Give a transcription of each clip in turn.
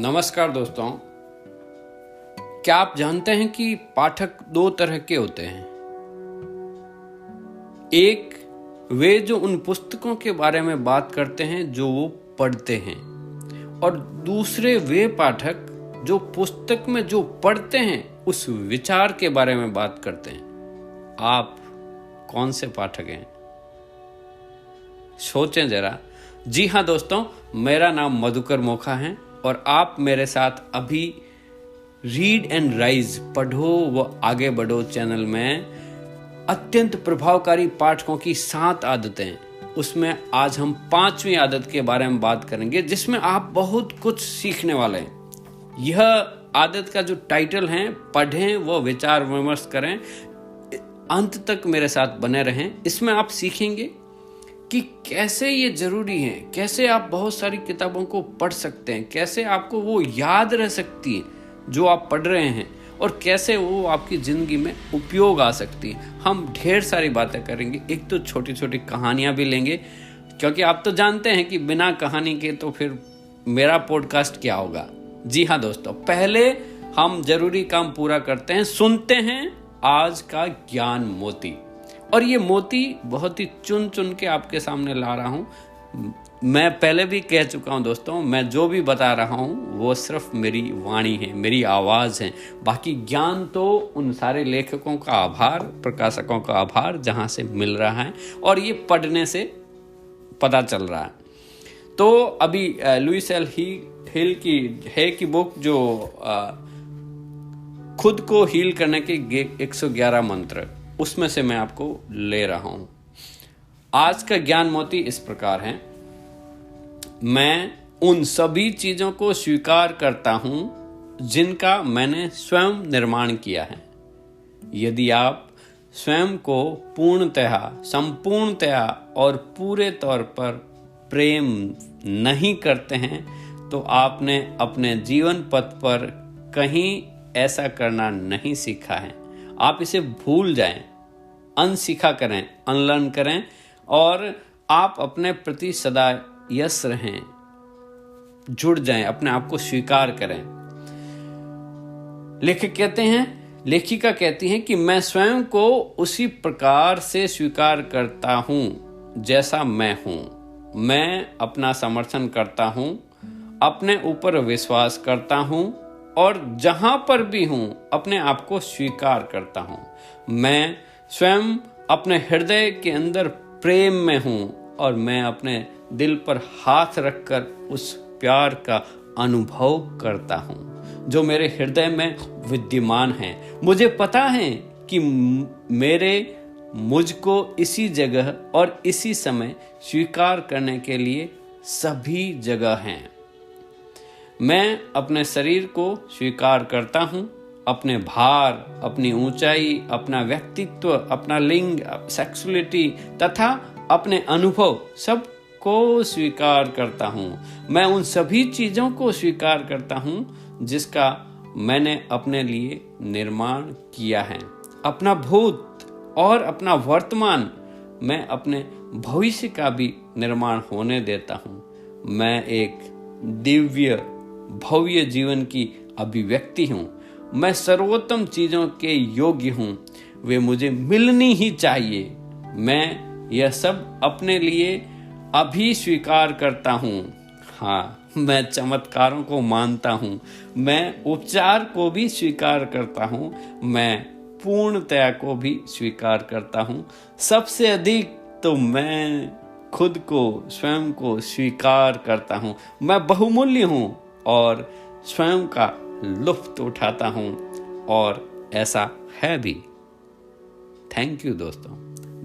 नमस्कार दोस्तों। क्या आप जानते हैं कि पाठक दो तरह के होते हैं। एक, वे जो उन पुस्तकों के बारे में बात करते हैं जो वो पढ़ते हैं, और दूसरे वे पाठक जो पुस्तक में जो पढ़ते हैं उस विचार के बारे में बात करते हैं। आप कौन से पाठक हैं? सोचें जरा। जी हाँ दोस्तों, मेरा नाम मधुकर मोखा है और आप मेरे साथ अभी रीड एंड राइज, पढ़ो व आगे बढ़ो चैनल में अत्यंत प्रभावकारी पाठकों की 7 आदतें, उसमें आज हम 5वीं आदत के बारे में बात करेंगे, जिसमें आप बहुत कुछ सीखने वाले हैं। यह आदत का जो टाइटल है, पढ़ें व विचार विमर्श करें। अंत तक मेरे साथ बने रहें। इसमें आप सीखेंगे कि कैसे ये जरूरी है, कैसे आप बहुत सारी किताबों को पढ़ सकते हैं, कैसे आपको वो याद रह सकती है जो आप पढ़ रहे हैं, और कैसे वो आपकी ज़िंदगी में उपयोग आ सकती है। हम ढेर सारी बातें करेंगे। एक तो छोटी छोटी कहानियाँ भी लेंगे, क्योंकि आप तो जानते हैं कि बिना कहानी के तो फिर मेरा पॉडकास्ट क्या होगा। जी हाँ दोस्तों, पहले हम जरूरी काम पूरा करते हैं, सुनते हैं आज का ज्ञान मोती। और ये मोती बहुत ही चुन चुन के आपके सामने ला रहा हूँ। मैं पहले भी कह चुका हूँ दोस्तों, मैं जो भी बता रहा हूँ वो सिर्फ मेरी वाणी है, मेरी आवाज़ है। बाकी ज्ञान तो उन सारे लेखकों का आभार, प्रकाशकों का आभार, जहाँ से मिल रहा है और ये पढ़ने से पता चल रहा है। तो अभी लुइस एल हिल की बुक, जो खुद को हील करने के 111 मंत्र, उसमें से मैं आपको ले रहा हूं। आज का ज्ञान मोती इस प्रकार है। मैं उन सभी चीजों को स्वीकार करता हूं जिनका मैंने स्वयं निर्माण किया है। यदि आप स्वयं को पूर्णतया, संपूर्णतया और पूरे तौर पर प्रेम नहीं करते हैं, तो आपने अपने जीवन पथ पर कहीं ऐसा करना नहीं सीखा है। आप इसे भूल जाएं, अनसीखा करें, अनलर्न करें, और आप अपने प्रति सदा यस रहें, जुड़ जाएं, अपने आप को स्वीकार करें। लेखिका कहती हैं कि मैं स्वयं को उसी प्रकार से स्वीकार करता हूं जैसा मैं हूं। मैं अपना समर्थन करता हूं, अपने ऊपर विश्वास करता हूं, और जहां पर भी हूं अपने आप को स्वीकार करता हूं। मैं स्वयं अपने हृदय के अंदर प्रेम में हूं, और मैं अपने दिल पर हाथ रखकर उस प्यार का अनुभव करता हूं जो मेरे हृदय में विद्यमान है। मुझे पता है कि मुझको इसी जगह और इसी समय स्वीकार करने के लिए सभी जगह हैं। मैं अपने शरीर को स्वीकार करता हूं, अपने भार, अपनी ऊंचाई, अपना व्यक्तित्व, अपना लिंग, सेक्सुअलिटी तथा अपने अनुभव, सब को स्वीकार करता हूं। मैं उन सभी चीजों को स्वीकार करता हूं जिसका मैंने अपने लिए निर्माण किया है। अपना भूत और अपना वर्तमान, मैं अपने भविष्य का भी निर्माण होने देता हूं। मैं एक दिव्य भव्य जीवन की अभिव्यक्ति हूं। मैं सर्वोत्तम चीजों के योग्य हूं, वे मुझे मिलनी ही चाहिए। मैं यह सब अपने लिए अभी स्वीकार करता हूं। हाँ, मैं चमत्कारों को मानता हूं, मैं उपचार को भी स्वीकार करता हूं, मैं पूर्णतया को भी स्वीकार करता हूं। सबसे अधिक तो मैं खुद को, स्वयं को स्वीकार करता हूं। मैं बहुमूल्य हूं और स्वयं का लुत्फ उठाता हूं, और ऐसा है भी। थैंक यू दोस्तों,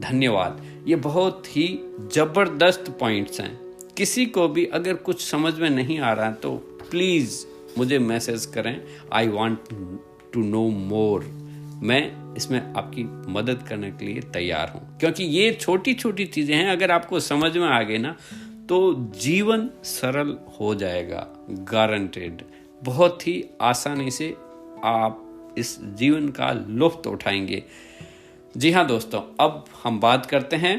धन्यवाद। ये बहुत ही जबरदस्त पॉइंट्स हैं। किसी को भी अगर कुछ समझ में नहीं आ रहा है तो प्लीज मुझे मैसेज करें। आई वॉन्ट टू नो मोर। मैं इसमें आपकी मदद करने के लिए तैयार हूं, क्योंकि ये छोटी छोटी चीजें हैं। अगर आपको समझ में आ गए ना, तो जीवन सरल हो जाएगा, गारंटेड। बहुत ही आसानी से आप इस जीवन का लुत्फ उठाएंगे। जी हाँ दोस्तों, अब हम बात करते हैं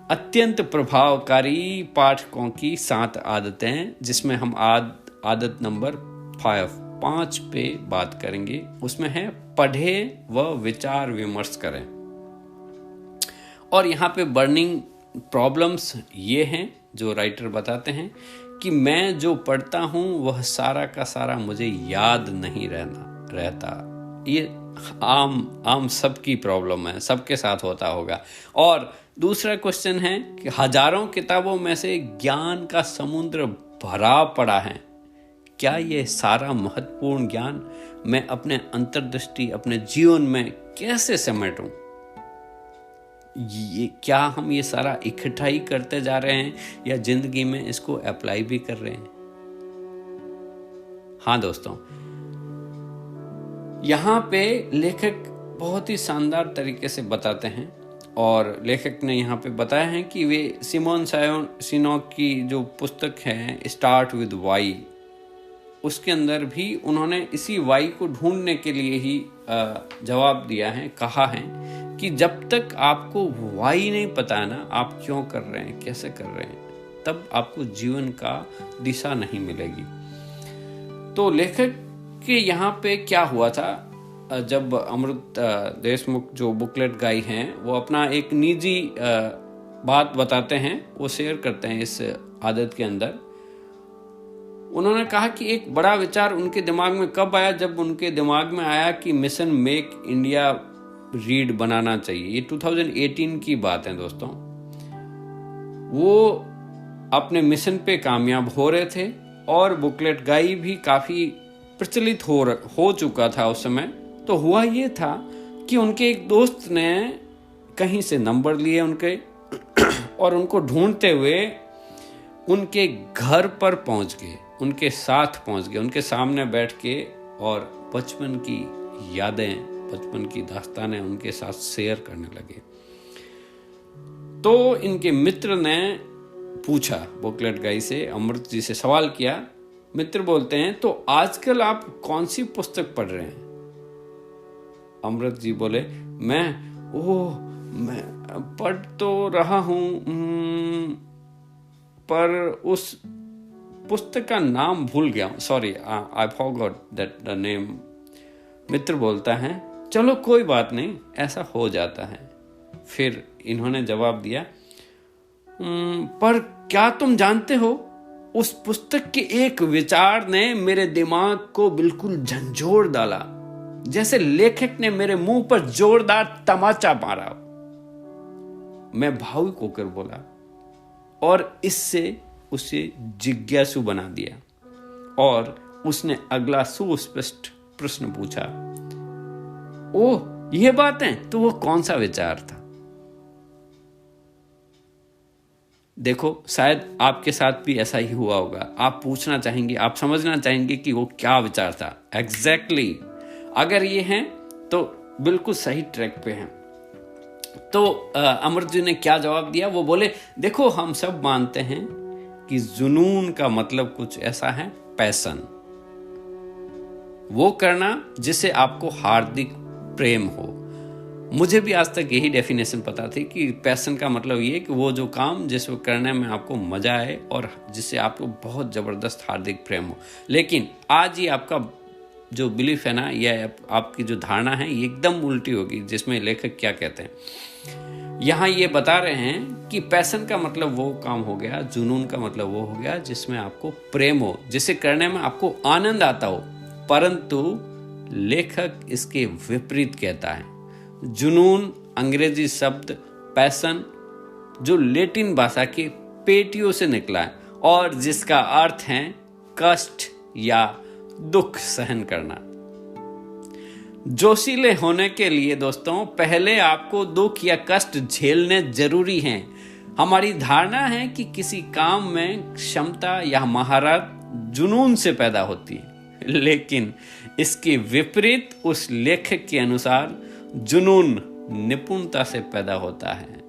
अत्यंत प्रभावकारी पाठकों की 7 आदतें, जिसमें हम आज आदत नंबर 5 पे बात करेंगे। उसमें है पढ़े व विचार विमर्श करें। और यहाँ पे बर्निंग प्रॉब्लम्स ये हैं जो राइटर बताते हैं कि मैं जो पढ़ता हूँ वह सारा का सारा मुझे याद नहीं रहता। ये आम सबकी प्रॉब्लम है, सबके साथ होता होगा। और दूसरा क्वेश्चन है कि हजारों किताबों में से ज्ञान का समुद्र भरा पड़ा है, क्या ये सारा महत्वपूर्ण ज्ञान मैं अपने अंतर्दृष्टि, अपने जीवन में कैसे समेटूं? ये क्या हम ये सारा इकट्ठा ही करते जा रहे हैं या जिंदगी में इसको अप्लाई भी कर रहे हैं? हाँ दोस्तों, यहाँ पे लेखक बहुत ही शानदार तरीके से बताते हैं। और लेखक ने यहाँ पे बताया है कि वे सिमोन सिनोक की जो पुस्तक है स्टार्ट विद वाई, उसके अंदर भी उन्होंने इसी वाई को ढूंढने के लिए ही जवाब दिया है, कहा है कि जब तक आपको वाई नहीं पता है ना, आप क्यों कर रहे हैं, कैसे कर रहे हैं, तब आपको जीवन का दिशा नहीं मिलेगी। तो लेखक के यहाँ पे क्या हुआ था, जब अमृत देशमुख जो बुकलेट गाई हैं वो अपना एक निजी बात बताते हैं, वो शेयर करते हैं इस आदत के अंदर। उन्होंने कहा कि एक बड़ा विचार उनके दिमाग में कब आया, जब उनके दिमाग में आया कि मिशन मेक इंडिया रीड बनाना चाहिए। ये 2018 की बात है दोस्तों। वो अपने मिशन पे कामयाब हो रहे थे और बुकलेट गाई भी काफी प्रचलित हो चुका था उस समय। तो हुआ ये था कि उनके एक दोस्त ने कहीं से नंबर लिए उनके और उनको ढूंढते हुए उनके घर पर पहुंच गए, उनके साथ पहुंच गए, उनके सामने बैठ के और बचपन की यादें, बचपन की दास्तानें उनके साथ शेयर करने लगे। तो इनके मित्र ने पूछा बुकलेट गाई से, अमृत जी से सवाल किया। मित्र बोलते हैं, तो आजकल आप कौन सी पुस्तक पढ़ रहे हैं? अमृत जी बोले, मैं पढ़ तो रहा हूं, पर उस पुस्तक का नाम भूल गया हूं, sorry I forgot that the name. मित्र बोलता है, चलो कोई बात नहीं, ऐसा हो जाता है। फिर इन्होंने जवाब दिया, पर क्या तुम जानते हो, उस पुस्तक के एक विचार ने मेरे दिमाग को बिल्कुल झंझोड़ डाला, जैसे लेखक ने मेरे मुंह पर जोरदार तमाचा मारा। मैं भावुक होकर बोला और इससे उसे जिज्ञासु बना दिया। और उसने अगला सुस्पष्ट प्रश्न पूछा, ओह ये बात है, तो वो कौन सा विचार था? देखो, शायद आपके साथ भी ऐसा ही हुआ होगा। आप पूछना चाहेंगे, आप समझना चाहेंगे कि वो क्या विचार था एग्जैक्टली। अगर ये हैं तो बिल्कुल सही ट्रैक पे हैं। तो अमृत जी ने क्या जवाब दिया? वो बोले, देखो हम सब मानते हैं कि जुनून का मतलब कुछ ऐसा है, पैशन, वो करना जिसे आपको हार्दिक प्रेम हो। मुझे भी आज तक यही डेफिनेशन पता थी कि पैशन का मतलब ये कि वो जो काम जिसको करने में आपको मजा आए और जिससे आपको बहुत जबरदस्त हार्दिक प्रेम हो। लेकिन आज ये आपका जो बिलीफ है ना, या आपकी जो धारणा है, ये एकदम उल्टी होगी। जिसमें लेखक क्या कहते हैं, यहाँ ये बता रहे हैं कि पैशन का मतलब वो काम हो गया, जुनून का मतलब वो हो गया जिसमें आपको प्रेम हो, जिसे करने में आपको आनंद आता हो। परंतु लेखक इसके विपरीत कहता है। जुनून अंग्रेजी शब्द पैशन, जो लैटिन भाषा के पेटियो से निकला है और जिसका अर्थ है कष्ट या दुख सहन करना। जोशीले होने के लिए दोस्तों, पहले आपको दुख या कष्ट झेलने जरूरी हैं। हमारी धारणा है कि किसी काम में क्षमता या महारत जुनून से पैदा होती है, लेकिन इसके विपरीत उस लेखक के अनुसार जुनून निपुणता से पैदा होता है।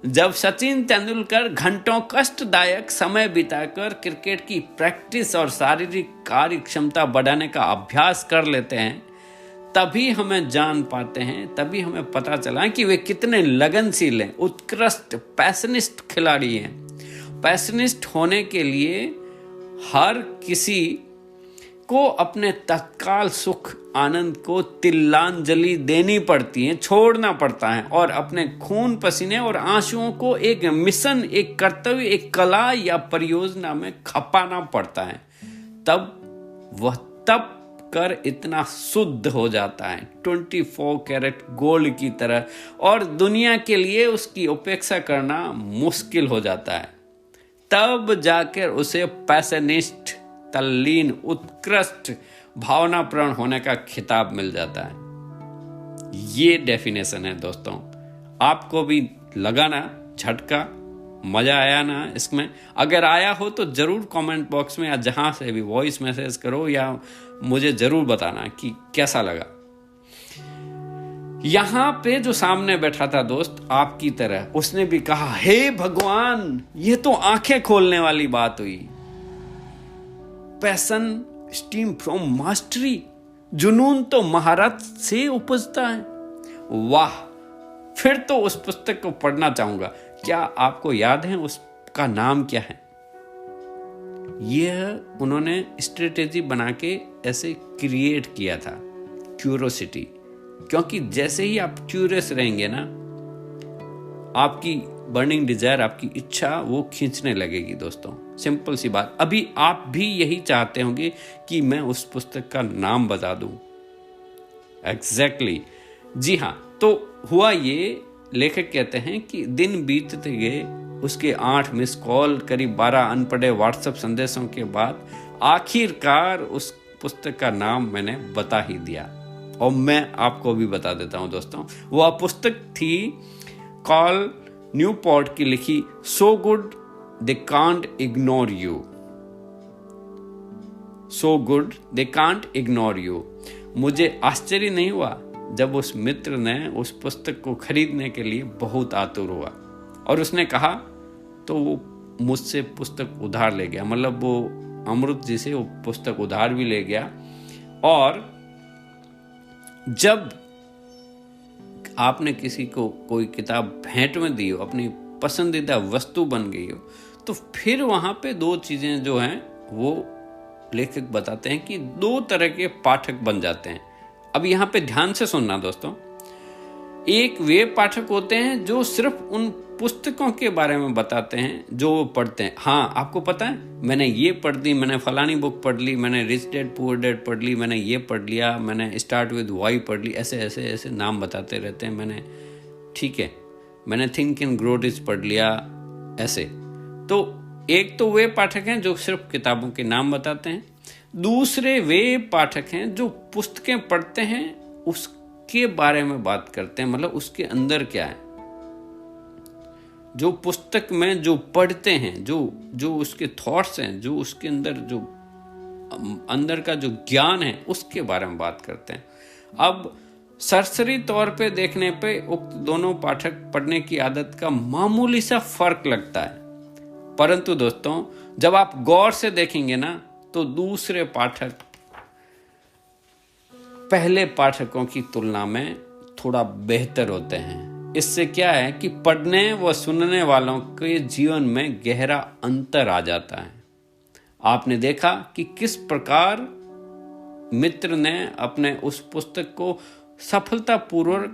जब सचिन तेंदुलकर घंटों कष्टदायक समय बिताकर क्रिकेट की प्रैक्टिस और शारीरिक कार्य क्षमता बढ़ाने का अभ्यास कर लेते हैं, तभी हमें जान पाते हैं, तभी हमें पता चला कि वे कितने लगनशील हैं, उत्कृष्ट पैशनिस्ट खिलाड़ी हैं। पैशनिस्ट होने के लिए हर किसी को अपने तत्काल सुख आनंद को तिलांजलि देनी पड़ती है, छोड़ना पड़ता है और अपने खून पसीने और आंसुओं को एक मिशन, एक कर्तव्य, एक कला या परियोजना में खपाना पड़ता है। तब वह तप कर इतना शुद्ध हो जाता है 24 कैरेट गोल्ड की तरह, और दुनिया के लिए उसकी उपेक्षा करना मुश्किल हो जाता है। तब जाकर उसे पैशनिस्ट, तल्लीन, उत्कृष्ट, भावनाप्राण होने का खिताब मिल जाता है। ये डेफिनेशन है दोस्तों। आपको भी लगा ना झटका, मजा आया ना इसमें? अगर आया हो तो जरूर कमेंट बॉक्स में या जहां से भी वॉइस मैसेज करो या मुझे जरूर बताना कि कैसा लगा। यहां पे जो सामने बैठा था दोस्त आपकी तरह, उसने भी कहा, हे भगवान, ये तो आंखें खोलने वाली बात हुई। पैशन स्टीम फ्रॉम मास्टरी, जुनून तो महारत से उपजता है। वाह, फिर तो उस पुस्तक को पढ़ना चाहूंगा। क्या आपको याद है उसका नाम क्या है? यह उन्होंने स्ट्रेटेजी बना के ऐसे क्रिएट किया था, क्यूरोसिटी। क्योंकि जैसे ही आप क्यूरियस रहेंगे ना, आपकी बर्निंग डिजायर, आपकी इच्छा वो खींचने लगेगी दोस्तों। सिंपल सी बात। अभी आप भी यही चाहते होंगे कि मैं उस पुस्तक का नाम बता दूं। एग्जैक्टली, जी हाँ। तो हुआ ये, लेखक कहते हैं कि दिन बीतते गए, उसके 8 मिस कॉल, करीब 12 अनपढ़े व्हाट्सएप संदेशों के बाद आखिरकार उस पुस्तक का नाम मैंने बता ही दिया। और मैं आपको भी बता देता हूं दोस्तों, वह पुस्तक थी कॉल न्यूपोर्ट की लिखी so good they can't ignore you. So good they can't ignore you. मुझे आश्चर्य नहीं हुआ जब उस मित्र ने उस पुस्तक को खरीदने के लिए बहुत आतुर हुआ और उसने कहा तो वो मुझसे पुस्तक उधार ले गया। मतलब वो अमृत जी से वो पुस्तक उधार भी ले गया। और जब आपने किसी को कोई किताब भेंट में दी हो, अपनी पसंदीदा वस्तु बन गई हो, तो फिर वहां पे 2 चीजें जो हैं वो लेखक बताते हैं कि 2 तरह के पाठक बन जाते हैं। अब यहां पे ध्यान से सुनना दोस्तों। एक वे पाठक होते हैं जो सिर्फ उन पुस्तकों के बारे में बताते हैं जो वो पढ़ते हैं। हाँ, आपको पता है, मैंने ये पढ़ दी, मैंने फलानी बुक पढ़ ली, मैंने रिच डैड पुअर डैड पढ़ ली, मैंने ये पढ़ लिया, मैंने स्टार्ट विद वाई पढ़ ली। ऐसे ऐसे ऐसे नाम बताते रहते हैं। मैंने, ठीक है, मैंने थिंक एंड ग्रो रिच पढ़ लिया, ऐसे। तो एक तो वे पाठक हैं जो सिर्फ किताबों के नाम बताते हैं। दूसरे वे पाठक हैं जो पुस्तकें पढ़ते हैं, उसके बारे में बात करते हैं, मतलब उसके अंदर क्या है, जो पुस्तक में जो पढ़ते हैं, जो उसके थॉट्स हैं, जो उसके अंदर जो अंदर का जो ज्ञान है, उसके बारे में बात करते हैं। अब सरसरी तौर पे देखने पे उक्त दोनों पाठक पढ़ने की आदत का मामूली सा फर्क लगता है, परंतु दोस्तों जब आप गौर से देखेंगे ना, तो दूसरे पाठक पहले पाठकों की तुलना में थोड़ा बेहतर होते हैं। इससे क्या है कि पढ़ने व सुनने वालों के जीवन में गहरा अंतर आ जाता है। आपने देखा कि किस प्रकार मित्र ने अपने उस पुस्तक को सफलतापूर्वक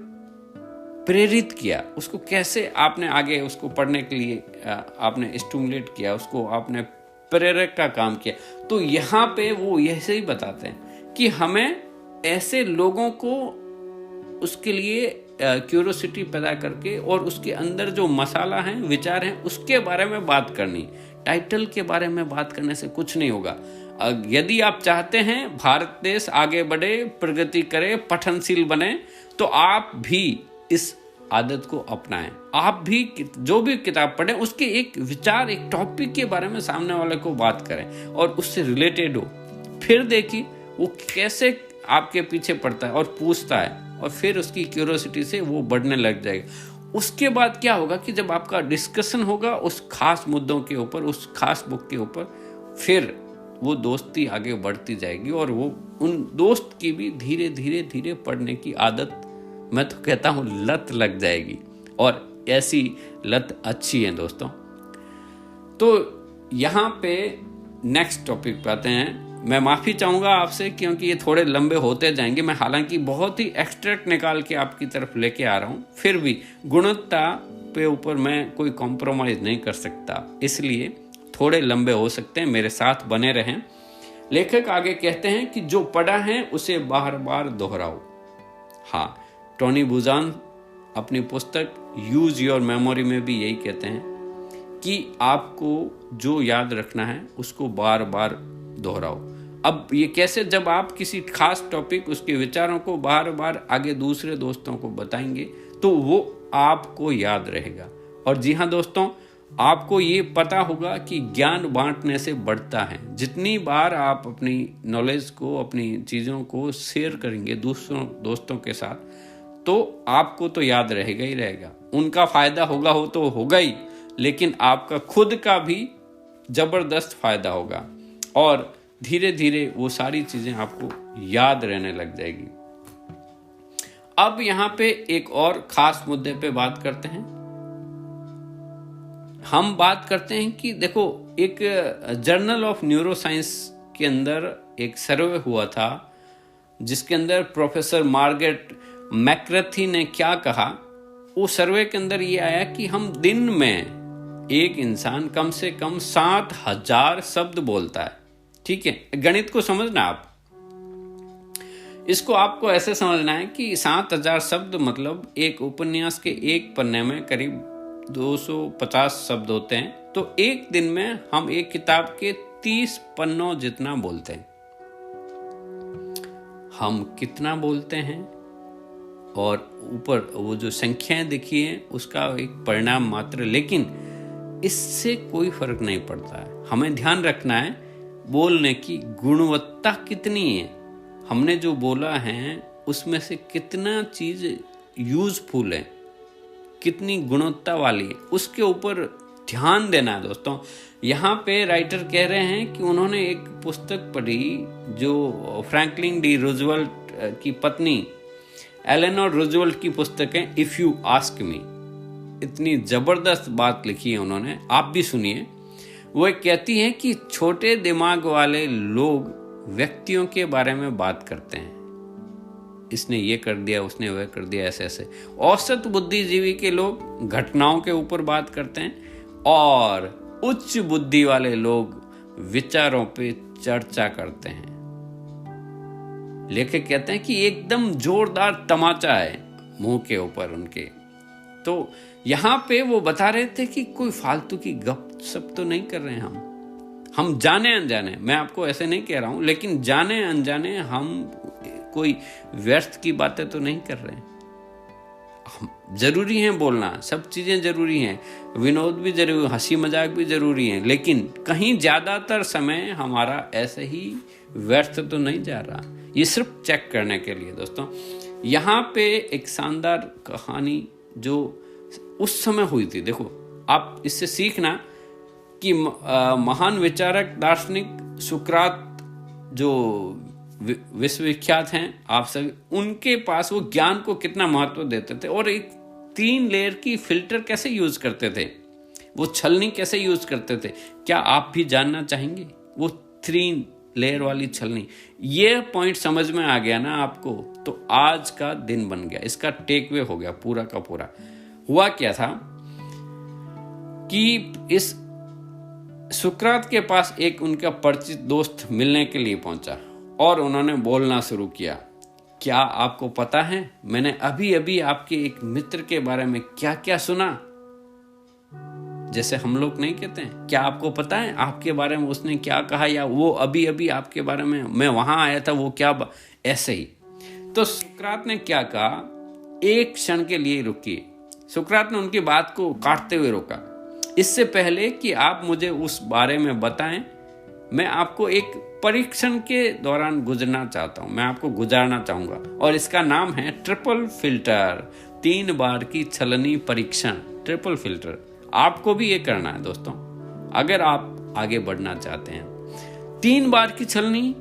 प्रेरित किया, उसको कैसे आपने आगे उसको पढ़ने के लिए आपने स्टिमुलेट किया, उसको आपने प्रेरक का काम किया। तो यहाँ पे वो ऐसे ही बताते हैं कि हमें ऐसे लोगों को उसके लिए क्यूरियोसिटी पैदा करके और उसके अंदर जो मसाला है, विचार हैं, उसके बारे में बात करनी। टाइटल के बारे में बात करने से कुछ नहीं होगा। यदि आप चाहते हैं भारत देश आगे बढ़े, प्रगति करे, पठनशील बने, तो आप भी इस आदत को अपनाएं। आप भी जो भी किताब पढ़ें, उसके एक विचार, एक टॉपिक के बारे में सामने वाले को बात करें और उससे रिलेटेड हो। फिर देखिए वो कैसे आपके पीछे पड़ता है और पूछता है, और फिर उसकी क्यूरियोसिटी से वो बढ़ने लग जाएगा। उसके बाद क्या होगा कि जब आपका डिस्कशन होगा उस खास मुद्दों के ऊपर, उस खास बुक के ऊपर, फिर वो दोस्ती आगे बढ़ती जाएगी और वो उन दोस्त की भी धीरे धीरे धीरे पढ़ने की आदत, मैं तो कहता हूं लत लग जाएगी। और ऐसी लत अच्छी है दोस्तों। तो यहाँ पे नेक्स्ट टॉपिक पे आते हैं। मैं माफ़ी चाहूँगा आपसे क्योंकि ये थोड़े लंबे होते जाएंगे। मैं हालांकि बहुत ही एक्सट्रैक्ट निकाल के आपकी तरफ लेके आ रहा हूँ, फिर भी गुणवत्ता पे ऊपर मैं कोई कॉम्प्रोमाइज़ नहीं कर सकता, इसलिए थोड़े लंबे हो सकते हैं, मेरे साथ बने रहें। लेखक आगे कहते हैं कि जो पढ़ा है उसे बार बार दोहराओ। हाँ, टोनी बुचान अपनी पुस्तक यूज योर मेमोरी में भी यही कहते हैं कि आपको जो याद रखना है उसको बार बार दोहराओ। अब ये कैसे? जब आप किसी खास टॉपिक, उसके विचारों को बार बार आगे दूसरे दोस्तों को बताएंगे तो वो आपको याद रहेगा। और जी हाँ दोस्तों, आपको ये पता होगा कि ज्ञान बांटने से बढ़ता है। जितनी बार आप अपनी नॉलेज को, अपनी चीज़ों को शेयर करेंगे दूसरों दोस्तों के साथ, तो आपको तो याद रहेगा ही रहेगा। उनका फ़ायदा होगा हो तो होगा ही, लेकिन आपका खुद का भी ज़बरदस्त फ़ायदा होगा और धीरे धीरे वो सारी चीज़ें आपको याद रहने लग जाएगी। अब यहाँ पे एक और ख़ास मुद्दे पे बात करते हैं। हम बात करते हैं कि देखो, एक जर्नल ऑफ न्यूरोसाइंस के अंदर एक सर्वे हुआ था जिसके अंदर प्रोफेसर मार्गरेट मैक्रथी ने क्या कहा। वो सर्वे के अंदर ये आया कि हम दिन में, एक इंसान कम से कम 7,000 शब्द बोलता है। ठीक है, गणित को समझना आप, इसको आपको ऐसे समझना है कि 7,000 शब्द मतलब एक उपन्यास के एक पन्ने में करीब 250 शब्द होते हैं। तो एक दिन में हम एक किताब के 30 पन्नों जितना बोलते हैं। हम कितना बोलते हैं और ऊपर वो जो संख्याएं दिखी है उसका एक परिणाम मात्र, लेकिन इससे कोई फर्क नहीं पड़ता है। हमें ध्यान रखना है बोलने की गुणवत्ता कितनी है, हमने जो बोला है उसमें से कितना चीज यूजफुल है, कितनी गुणवत्ता वाली है, उसके ऊपर ध्यान देना है दोस्तों। यहाँ पे राइटर कह रहे हैं कि उन्होंने एक पुस्तक पढ़ी जो फ्रैंकलिन डी रूजवेल्ट की पत्नी एलेनोर रूजवेल्ट की पुस्तक है इफ यू आस्क मी। इतनी जबरदस्त बात लिखी है उन्होंने, आप भी सुनिए। वो कहती है कि छोटे दिमाग वाले लोग व्यक्तियों के बारे में बात करते हैं, इसने ये कर दिया, उसने वह कर दिया, ऐसे ऐसे। औसत बुद्धिजीवी के लोग घटनाओं के ऊपर बात करते हैं और उच्च बुद्धि वाले लोग विचारों पे चर्चा करते हैं। लेखक कहते हैं कि एकदम जोरदार तमाचा है मुंह के ऊपर उनके। तो यहाँ पे वो बता रहे थे कि कोई फालतू की गपशप तो नहीं कर रहे हैं हम जाने अनजाने, मैं आपको ऐसे नहीं कह रहा हूं, लेकिन जाने अनजाने हम कोई व्यर्थ की बातें तो नहीं कर रहे हैं। जरूरी है बोलना, सब चीजें जरूरी हैं, विनोद भी जरूरी, हंसी मजाक भी जरूरी है, लेकिन कहीं ज्यादातर समय हमारा ऐसे ही व्यर्थ तो नहीं जा रहा। ये सिर्फ चेक करने के लिए दोस्तों। यहाँ पे एक शानदार कहानी जो उस समय हुई थी, देखो आप इससे सीखना कि महान विचारक दार्शनिक सुकरात जो विश्वविख्यात हैं आप सभी, उनके पास वो ज्ञान को कितना महत्व देते थे और एक 3 लेयर की फिल्टर कैसे यूज करते थे, वो छलनी कैसे यूज करते थे। क्या आप भी जानना चाहेंगे वो 3 लेयर वाली छलनी? ये पॉइंट समझ में आ गया ना आपको, तो आज का दिन बन गया, इसका टेकवे हो गया पूरा का पूरा। हुआ क्या था कि इस सुकरात के पास एक उनका परिचित दोस्त मिलने के लिए पहुंचा और उन्होंने बोलना शुरू किया। क्या आपको पता है मैंने अभी अभी आपके एक मित्र के बारे में क्या क्या सुना? जैसे हम लोग नहीं कहते हैं, क्या आपको पता है आपके बारे में उसने क्या कहा, या वो अभी अभी आपके बारे में, मैं वहां आया था, वो क्या ऐसे ही। तो सुकरात ने क्या कहा, एक क्षण के लिए रुकिए। सुकरात ने उनकी बात को काटते हुए रोका। इससे पहले कि आप मुझे उस बारे में बताएं, मैं आपको एक परीक्षण के दौरान गुजरना चाहता हूं, मैं आपको गुजारना चाहूंगा, और इसका नाम है ट्रिपल फिल्टर, 3 बार की छलनी परीक्षण, ट्रिपल फिल्टर। आपको भी ये करना है दोस्तों, अगर आप आगे बढ़ना चाहते हैं। 3 बार की छलनी,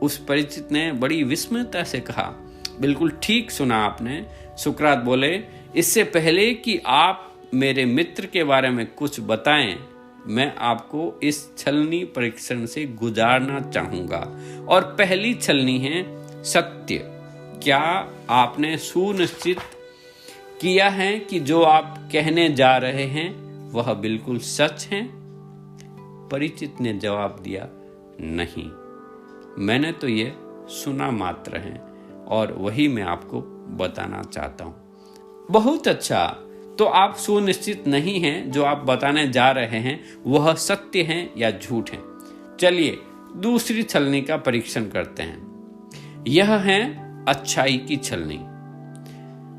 उस परिचित ने बड़ी विस्मयता से कहा। बिल्कुल ठीक सुना आपने, सुकरात बोले, इससे पहले कि आप मेरे मित्र के बारे में कुछ बताएं, मैं आपको इस छलनी परीक्षण से गुजारना चाहूंगा। और पहली छलनी है सत्य। क्या आपने सुनिश्चित किया है कि जो आप कहने जा रहे हैं वह बिल्कुल सच है? परिचित ने जवाब दिया, नहीं, मैंने तो ये सुना मात्र है और वही मैं आपको बताना चाहता हूं। बहुत अच्छा, तो आप सुनिश्चित नहीं हैं जो आप बताने जा रहे हैं वह सत्य है या झूठ है। चलिए दूसरी छलनी का परीक्षण करते हैं। यह है अच्छाई की छलनी।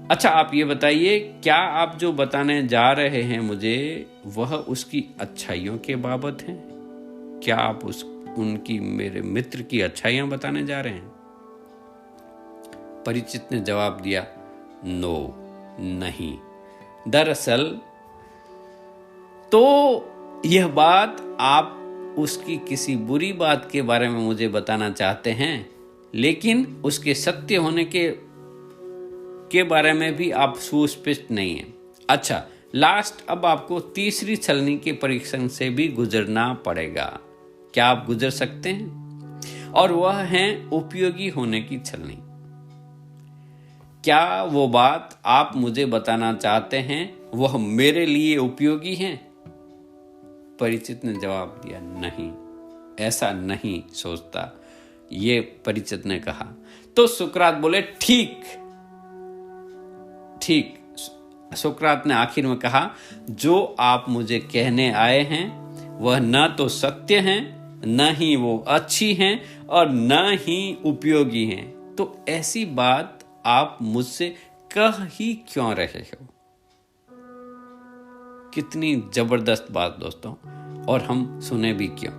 अच्छा, आप ये बताइए, क्या आप जो बताने जा रहे हैं मुझे वह उसकी अच्छाइयों के बाबत है? क्या आप उनकी मेरे मित्र की अच्छाइयां बताने जा रहे हैं? परिचित ने जवाब दिया, नो, नहीं। दरअसल तो यह बात आप उसकी किसी बुरी बात के बारे में मुझे बताना चाहते हैं, लेकिन उसके सत्य होने के बारे में भी आप सुस्पष्ट नहीं हैं। अच्छा, लास्ट, अब आपको तीसरी छलनी के परीक्षण से भी गुजरना पड़ेगा। क्या आप गुजर सकते हैं? और वह है उपयोगी होने की छलनी। क्या वो बात आप मुझे बताना चाहते हैं वह मेरे लिए उपयोगी है? परिचित ने जवाब दिया, नहीं, ऐसा नहीं सोचता, ये परिचित ने कहा। तो सुकरात बोले, ठीक। सुकरात ने आखिर में कहा, जो आप मुझे कहने आए हैं वह न तो सत्य हैं, न ही वो अच्छी हैं और न ही उपयोगी हैं। तो ऐसी बात आप मुझसे कह ही क्यों रहे हो? कितनी जबरदस्त बात दोस्तों, और हम सुने भी क्यों?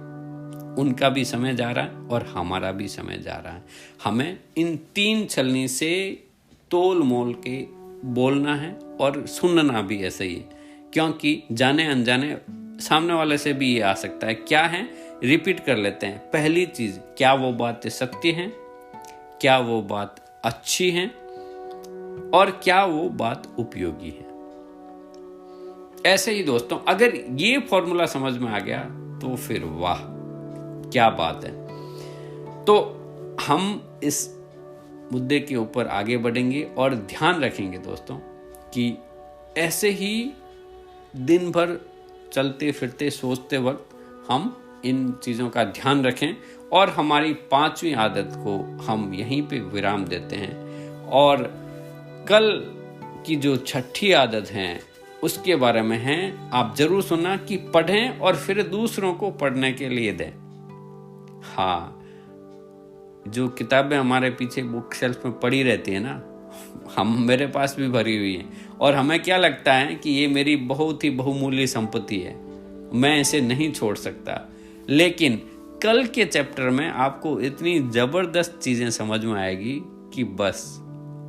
उनका भी समय जा रहा है और हमारा भी समय जा रहा है। हमें इन तीन छलनी से तोल मोल के बोलना है और सुनना भी ऐसे ही है, क्योंकि जाने अनजाने सामने वाले से भी ये आ सकता है। क्या है, रिपीट कर लेते हैं। पहली चीज, क्या वो बातें सत्य हैं? क्या वो बात अच्छी है? और क्या वो बात उपयोगी है? ऐसे ही दोस्तों, अगर ये फॉर्मूला समझ में आ गया तो फिर वाह, क्या बात है। तो हम इस मुद्दे के ऊपर आगे बढ़ेंगे और ध्यान रखेंगे दोस्तों कि ऐसे ही दिन भर चलते फिरते सोचते वक्त हम इन चीज़ों का ध्यान रखें। और हमारी पांचवी आदत को हम यहीं पे विराम देते हैं, और कल की जो छठी आदत है उसके बारे में है, आप जरूर सुनना कि पढ़ें और फिर दूसरों को पढ़ने के लिए दें। हाँ, जो किताबें हमारे पीछे बुक शेल्फ में पड़ी रहती है ना, मेरे पास भी भरी हुई है, और हमें क्या लगता है कि ये मेरी बहुत ही बहुमूल्य संपत्ति है, मैं इसे नहीं छोड़ सकता। लेकिन कल के चैप्टर में आपको इतनी जबरदस्त चीजें समझ में आएगी कि बस,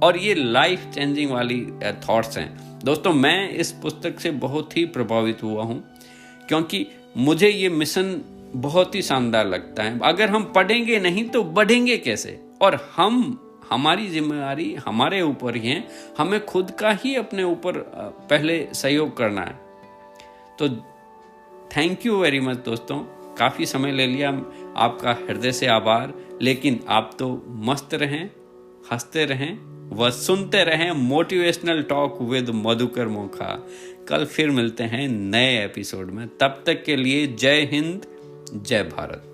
और ये लाइफ चेंजिंग वाली थॉट्स हैं दोस्तों। मैं इस पुस्तक से बहुत ही प्रभावित हुआ हूँ, क्योंकि मुझे ये मिशन बहुत ही शानदार लगता है। अगर हम पढ़ेंगे नहीं तो बढ़ेंगे कैसे? और हमारी जिम्मेदारी हमारे ऊपर ही है, हमें खुद का ही अपने ऊपर पहले सहयोग करना है। तो थैंक यू वेरी मच दोस्तों, काफ़ी समय ले लिया, आपका हृदय से आभार। लेकिन आप तो मस्त रहें, हंसते रहें व सुनते रहें motivational talk with Madhukar Mokha. कल फिर मिलते हैं नए एपिसोड में, तब तक के लिए जय हिंद, जय भारत।